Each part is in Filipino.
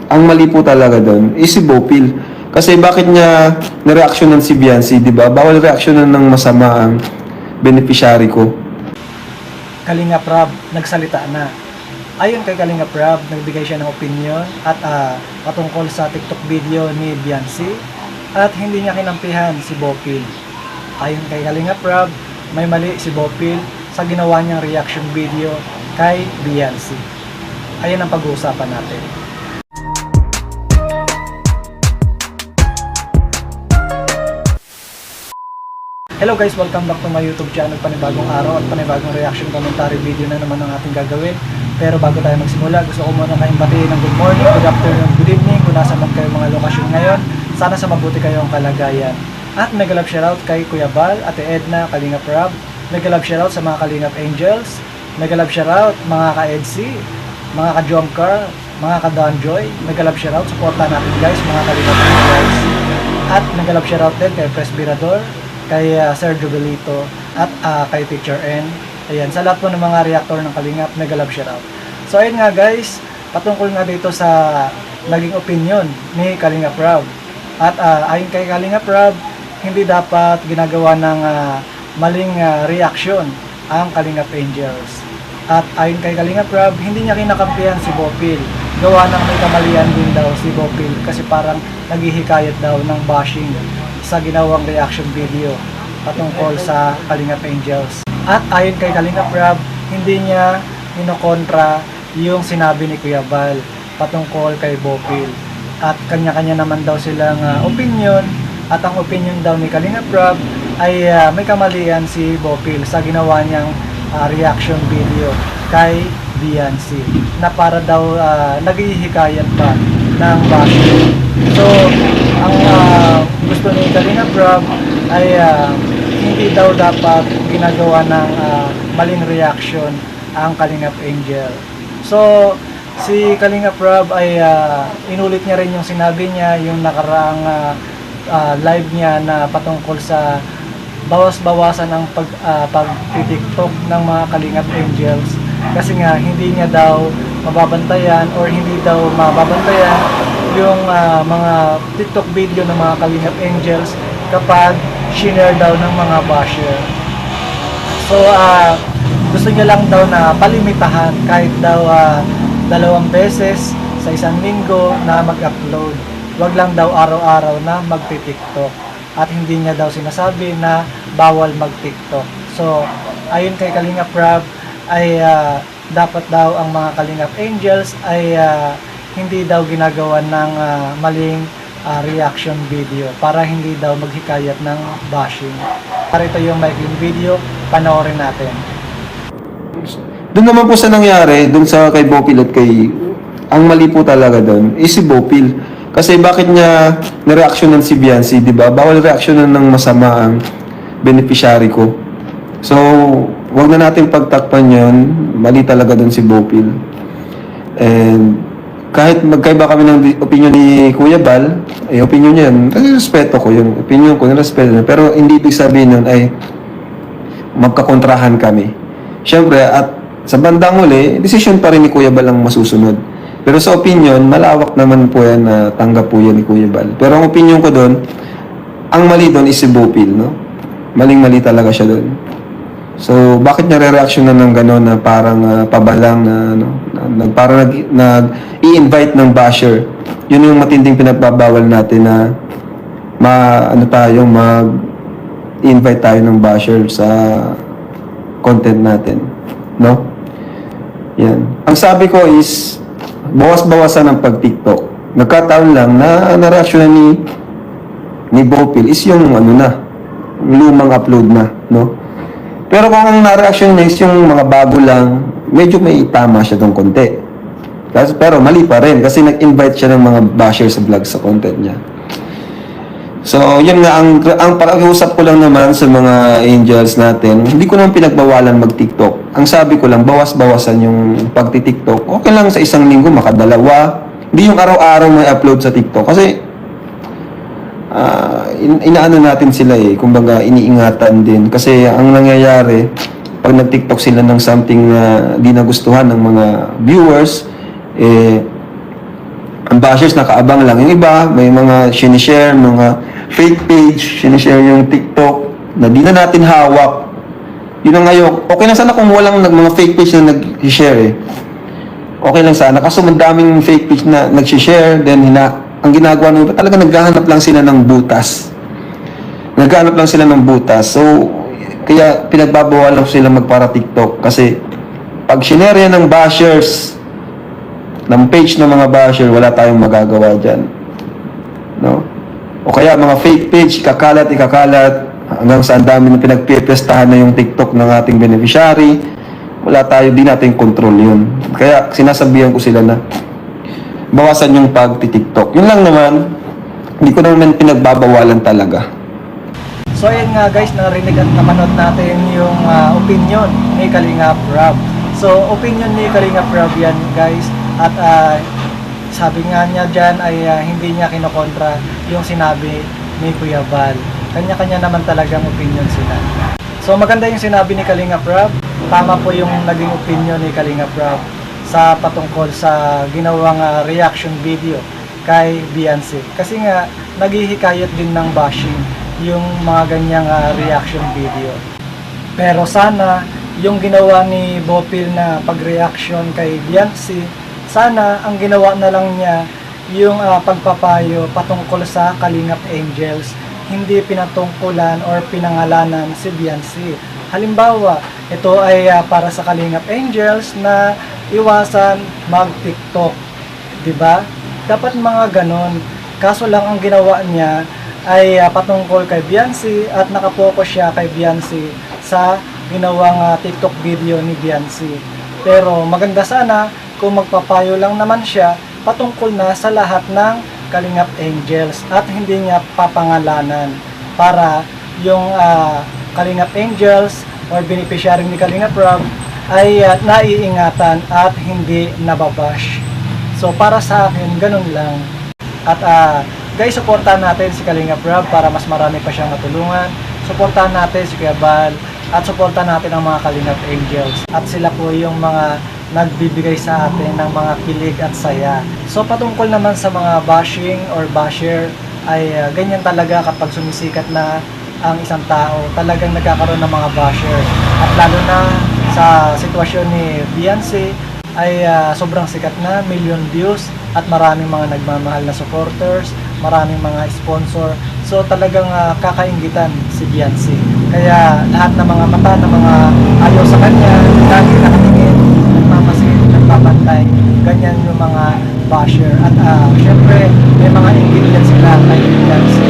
ang mali po talaga doon is si Bopil. Kasi bakit niya nireaksyonan si Biancy, di ba? Bawal reaksyonan ng masama ang beneficiary ko. Kalinga Prab nagsalita na. Ayon kay Kalinga Prab, nagbigay siya ng opinion at patungkol sa TikTok video ni Biancy at hindi niya kinampihan si Bopil. Ayon kay Kalinga Prab, may mali si Bopil sa ginawa niyang reaction video kay Biancy. Ayan ang pag-uusapan natin. Hello guys, welcome back to my YouTube channel. Panibagong araw at panibagong reaction commentary video na naman ang ating gagawin. Pero bago tayo magsimula, gusto ko muna kayong batiin ng good morning, good afternoon, good evening kung nasa man kayo mga lokasyon ngayon. Sana sa mabuti kayong kalagayan. At mega love shoutout kay Kuya Bal, Ate Edna, Kalinga Prab. Mega love shoutout sa mga Kalingap Angels. Mega love shoutout mga ka-EDC, mga ka-Jomcar, mga ka-Donjoy. Mega love shoutout, supportan natin guys mga Kalingap Angels. At mega love shoutout din kay Presbyrador, kay Sir Jubilito at kay Teacher N. Ayan, sa lahat po ng mga reactor ng Kalingap, mega love shoutout. So ayun nga guys, patungkol nga dito sa naging opinion ni Kalinga Prab. At ayon kay Kalinga Prab, hindi dapat ginagawa ng maling reaction ang Kalingap Angels. At ayon kay Kalinga Prab, hindi niya kinakampihan si Bopil. Gawa ng may kamalian din daw si Bopil kasi parang naghihikayat daw ng bashing sa ginawang reaction video patungkol sa Kalingap Angels. At ayon kay Kalinga Prab, hindi niya inokontra yung sinabi ni Kuya Bal patungkol kay Bopil. At kanya-kanya naman daw silang opinion. At ang opinion daw ni Kalinga Prab ay may kamalian si Bopil sa ginawa niyang reaction video kay Biancy na para daw naghihikayat pa ng bashing. So, ang gusto ni Kalinga Prab ay hindi daw dapat ginagawa ng maling reaction ang Kalingap Angel. So, si Kalinga Prab ay inulit niya rin yung sinabi niya yung nakaraang live niya na patungkol sa bawas-bawasan ang pag-TikTok ng mga Kalingap Angels kasi nga hindi niya daw mababantayan or hindi daw mababantayan yung mga TikTok video ng mga Kalingap Angels kapag shinare daw ng mga basher. So, gusto niya lang daw na palimitahan kahit daw 2 beses sa isang linggo na mag-upload. Wag lang daw araw-araw na magti-TikTok. At hindi niya daw sinasabi na bawal mag-TikTok. So, ayon kay Kalinga Prab, ay dapat daw ang mga Kalingap Angels ay hindi daw ginagawa ng maling reaction video para hindi daw maghikayat ng bashing. Para ito yung maikling video, panoorin natin. Doon naman po sa nangyari, doon sa kay Bopil at kay... Ang mali po talaga doon is si Bopil. Kasi bakit niya nireaksyonan si Biancy, di ba? Bawal reaksyonan ng masama ang beneficiary ko. So, wag na natin pagtakpan yun. Mali talaga doon si Bopil. And kahit magkaiba kami ng opinion ni Kuya Bal, ay opinion niya yan. Respeto ko yung opinion ko, respeto niya. Pero hindi ibig sabihin nun ay magkakontrahan kami. Siyempre, at sa bandang huli, decision pa rin ni Kuya Bal ang masusunod. Pero sa opinion, malawak naman po yan na tanggap po yan ni Kuya Bal. Pero ang opinion ko doon, ang mali doon is si Bopil, no? Maling-mali talaga siya doon. So, bakit niya re-reaction ng gano'n na parang pabalang na, ano, parang nag-i-invite ng basher. Yun yung matinding pinagbabawal natin na mag-invite tayo ng basher sa content natin. No? Yan. Ang sabi ko is, bawas-bawasan ng pag-TikTok. Nagkataon lang na na-reaction ni Bopil is yung lumang upload na, no? Pero kung ang na-reaction niya is yung mga bago lang, medyo may tama siya doon konti. Pero mali pa rin kasi nag-invite siya ng mga basher sa vlog sa content niya. So, yun nga, ang pag-uusap ko lang naman sa mga angels natin, hindi ko naman pinagbawalan mag-TikTok. Ang sabi ko lang, bawas-bawasan yung pag-TikTok. Okay lang sa isang linggo, makadalawa. Hindi yung araw-araw may upload sa TikTok. Kasi, inaano natin sila kumbaga iniingatan din kasi ang nangyayari pag nag-TikTok sila ng something na di nagustuhan ng mga viewers ang bashers nakaabang lang. Yung iba, may mga sinishare, mga fake page, sinishare yung TikTok na di na natin hawak. Yun ang ngayon. Okay lang sana kung walang mga fake page na nag-share eh. Okay lang sana. Kaso madaming fake page na nag-share, then ang ginagawa nila, talaga naghahanap lang sila ng butas. Naghahanap lang sila ng butas. So, kaya pinagbabawalan ko sila magpara TikTok. Kasi, pag shinare yan ng bashers, ng page ng mga basher, wala tayong magagawa dyan. No? O kaya, mga fake page, ikakalat, hanggang sa ang dami na pinagpipestahan na yung TikTok ng ating beneficiary, wala tayo, di natin control yun. Kaya, sinasabihan ko sila na, bawasan yung pag-TikTok. Yun lang naman, hindi ko naman pinagbabawalan talaga. So ayun nga guys, narinig at napanood natin yung opinion ni Kalingap Rob. So opinion ni Kalingap Rob yan guys, at sabi nga niya dyan ay hindi niya kinokontra yung sinabi ni Kuya Val. Kanya-kanya naman talagang opinion sila. So maganda yung sinabi ni Kalingap Rob, tama po yung naging opinion ni Kalingap Rob sa patungkol sa ginawang reaction video kay Beyonce. Kasi nga, naghihikayat din ng bashing yung mga ganyang reaction video. Pero sana, yung ginawa ni Bopil na pag-reaction kay Beyonce, sana ang ginawa na lang niya yung pagpapayo patungkol sa Kalingap Angels, hindi pinatungkulan or pinangalanan si Beyonce. Halimbawa, ito ay para sa Kalingap Angels na iwasan mag-TikTok, 'di ba? Dapat mga ganon. Kaso lang ang ginawa niya ay patungkol kay Beyonce at nakapokus siya kay Beyonce sa ginawang TikTok video ni Beyonce. Pero maganda sana kung magpapayo lang naman siya patungkol na sa lahat ng Kalingap Angels at hindi niya papangalanan para yung Kalingap Angels or beneficiary ni Kalingap Rob ay naiingatan at hindi nababash. So para sa akin, ganun lang. At guys, supportahan natin si Kalingap Rob para mas marami pa siyang matulungan. Supportahan natin si Kuya Val at supportahan natin ang mga Kalingap Angels. At sila po yung mga nagbibigay sa atin ng mga kilig at saya. So patungkol naman sa mga bashing or basher ay ganyan talaga kapag sumisikat na ang isang tao, talagang nagkakaroon ng mga basher. At lalo na sa sitwasyon ni Beyonce ay sobrang sikat na, million views at maraming mga nagmamahal na supporters, maraming mga sponsor. So talagang kakainggitan si Beyonce. Kaya lahat ng mga mata ng mga ayaw sa kanya, lagi nakatingin, nagmamasid, nagpapantay, ganyan yung mga basher. At syempre may mga inggit yan sila kay Beyonce.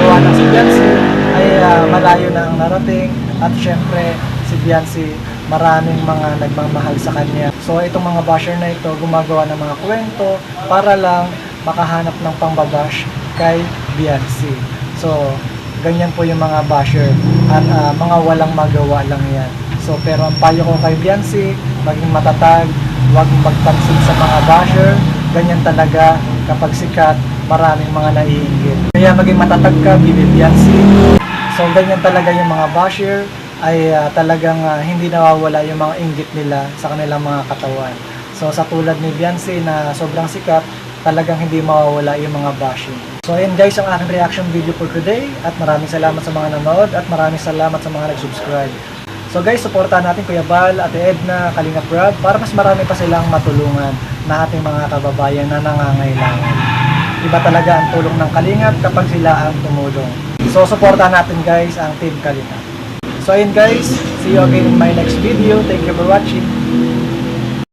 Gawa ng si Beyonce ay malayo na ang narating at syempre si Beyonce maraming mga nagmamahal sa kanya. So itong mga basher na ito gumagawa ng mga kwento para lang makahanap ng pangbabash kay Beyonce. So ganyan po yung mga basher at mga walang magawa lang yan. So pero ang payo ko kay Beyonce, maging matatag, huwag magpansin sa mga basher. Ganyan talaga kapag sikat, maraming mga naiinggit. Kaya maging matatag ka, Bibi Beyonce. So ganyan talaga yung mga basher ay talagang hindi nawawala yung mga inggit nila sa kanilang mga katawan. So sa tulad ni Beyonce na sobrang sikat, talagang hindi mawawala yung mga bashing. So ayun guys, ang aking reaction video for today at maraming salamat sa mga nanood at maraming salamat sa mga nag-subscribe. So guys, supportahan natin Kuya Val, Ate Edna, Kalingap Rob para mas marami pa silang matulungan na ating mga kababayan na nangangailangan. Iba talaga ang tulong ng Kalingap kapag sila ang tumulong. So supportahan natin guys ang Team Kalingap. So ayun guys, see you again in my next video. Thank you for watching.